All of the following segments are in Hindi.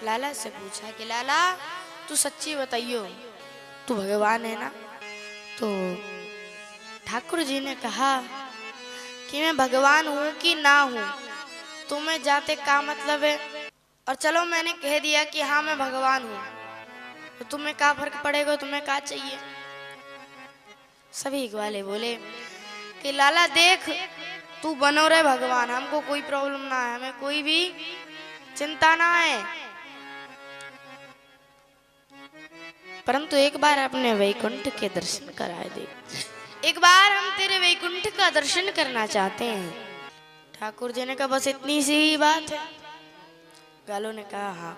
लाला से पूछा कि लाला तू सच्ची बताइयो, तू भगवान है ना? तो ठाकुर जी ने कहा कि मैं भगवान हूँ कि ना हूँ तुम्हें जाते का मतलब है। और चलो मैंने कह दिया कि हाँ मैं भगवान हूँ, तो तुम्हें क्या फर्क पड़ेगा, तुम्हें क्या चाहिए? सभी ग्वाले बोले कि लाला देख तू बनो रे भगवान, हमको कोई प्रॉब्लम ना है, हमें कोई भी चिंता ना है, परंतु एक बार अपने वैकुंठ के दर्शन कराए दे, एक बार हम तेरे वैकुंठ का दर्शन करना चाहते हैं। ठाकुर जी ने कहा बस इतनी सी ही बात है? गालों ने कहा हाँ।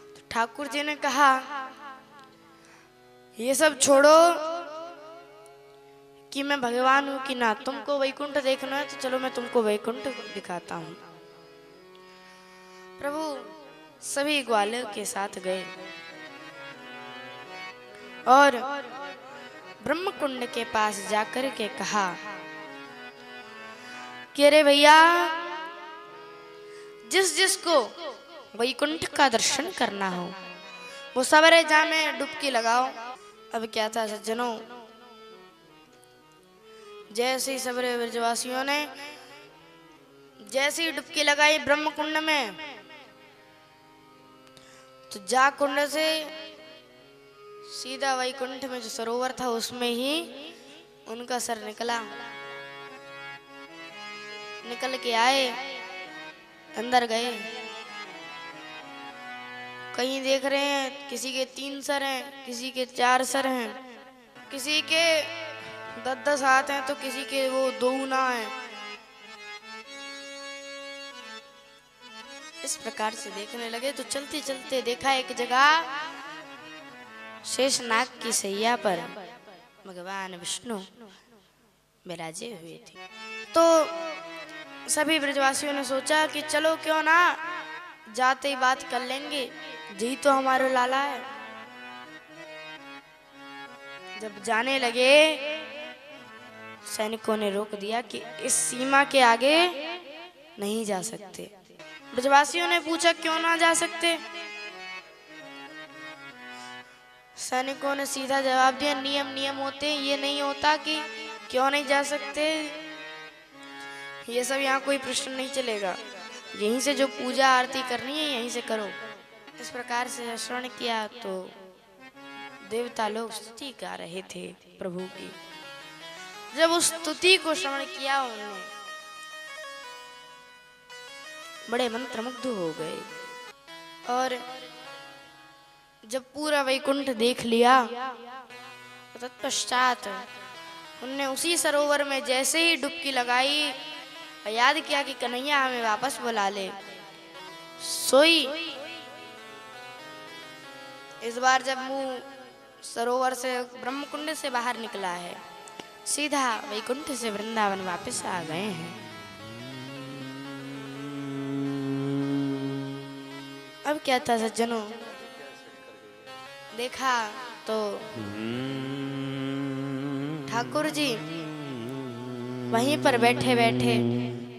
तो ठाकुर जी ने कहा ये सब छोड़ो कि मैं भगवान हूं कि ना, तुमको वैकुंठ देखना है तो चलो मैं तुमको वैकुंठ दिखाता हूं। प्रभु सभी ग्वालों के साथ गए और ब्रह्म कुंड के पास जाकर के कहा कि अरे भैया जिस जिसको वैकुंठ का दर्शन करना हो वो सवेरे जा में डुबकी लगाओ। अब क्या था सज्जनों, जैसे ही सवेरे ब्रजवासियों ने जैसे ही डुबकी लगाई ब्रह्म कुंड में, तो जा कुंड से सीधा वैकुंठ में जो सरोवर था उसमें ही उनका सर निकला। निकल के आए, अंदर गए, कहीं देख रहे हैं किसी के 3 सर हैं, किसी के 4 सर हैं, किसी के 10-10 हाथ हैं, तो किसी के वो 2 ना है। इस प्रकार से देखने लगे तो चलते चलते देखा एक जगह शेषनाग की सैया पर भगवान विष्णु विराजे हुए थे। तो सभी ब्रजवासियों ने सोचा कि चलो क्यों ना जाते ही बात कर लेंगे, जी तो हमारा लाला है। जब जाने लगे सैनिकों ने रोक दिया कि इस सीमा के आगे नहीं जा सकते। ब्रजवासियों ने पूछा क्यों ना जा सकते? सैनिकों ने सीधा जवाब दिया नियम नियम होते, ये नहीं होता कि क्यों नहीं जा सकते, ये सब यहाँ कोई प्रश्न नहीं चलेगा, यहीं से जो पूजा आरती करनी है यहीं से करो। इस प्रकार से श्रवण किया तो देवता लोग स्तुति गा रहे थे प्रभु की। जब उस स्तुति को श्रवण किया उन्होंने बड़े मंत्रमुग्ध हो गए और जब पूरा वैकुंठ देख लिया तो तत्पश्चात उनने उसी सरोवर में जैसे ही डुबकी लगाई याद किया कि कन्हैया हमें वापस बुला ले। सोई इस बार जब मुंह सरोवर से ब्रह्मकुंड से बाहर निकला है, सीधा वैकुंठ से वृंदावन वापस आ गए हैं। अब क्या था सज्जनों, देखा तो ठाकुर जी वहीं पर बैठे बैठे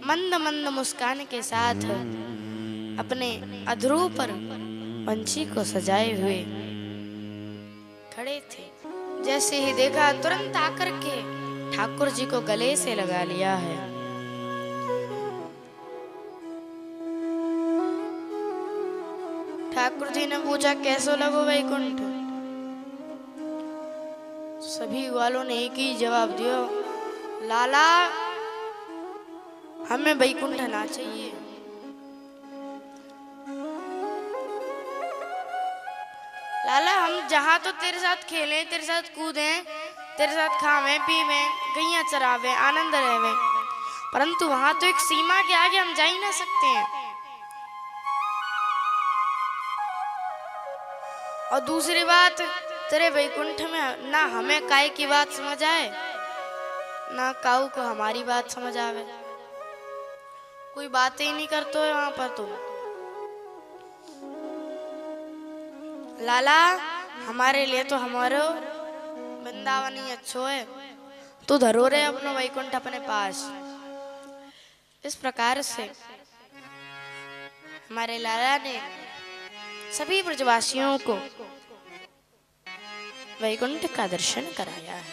मंद मंद मुस्कान के साथ अपने अधरों पर पंछी को सजाए हुए खड़े थे। जैसे ही देखा तुरंत आकर के ठाकुर जी को गले से लगा लिया है। ठाकुर जी ने पूछा कैसो लगो वैकुंठ? सभी वालों ने एक ही जवाब दिया, लाला हमें वैकुंठ ना चाहिए। लाला हम जहाँ तो तेरे साथ खेलें, तेरे साथ कूदें, तेरे साथ खावें पीवें, गैया चरावें, आनंद रहें, परंतु वहां तो एक सीमा के आगे हम जा ही ना सकते हैं। और दूसरी बात, तेरे वैकुंठ में ना हमें काय की बात समझ आए ना काऊ को हमारी बात समझ आवे, कोई बात ही नहीं करते हो वहां पर तुम। लाला हमारे लिए तो हमारो वृंदावन ही अच्छो है, तू धरो रे अपनो वैकुंठ अपने पास। इस प्रकार से हमारे लाला ने सभी ब्रजवासियों को वैकुंठ का दर्शन कराया है।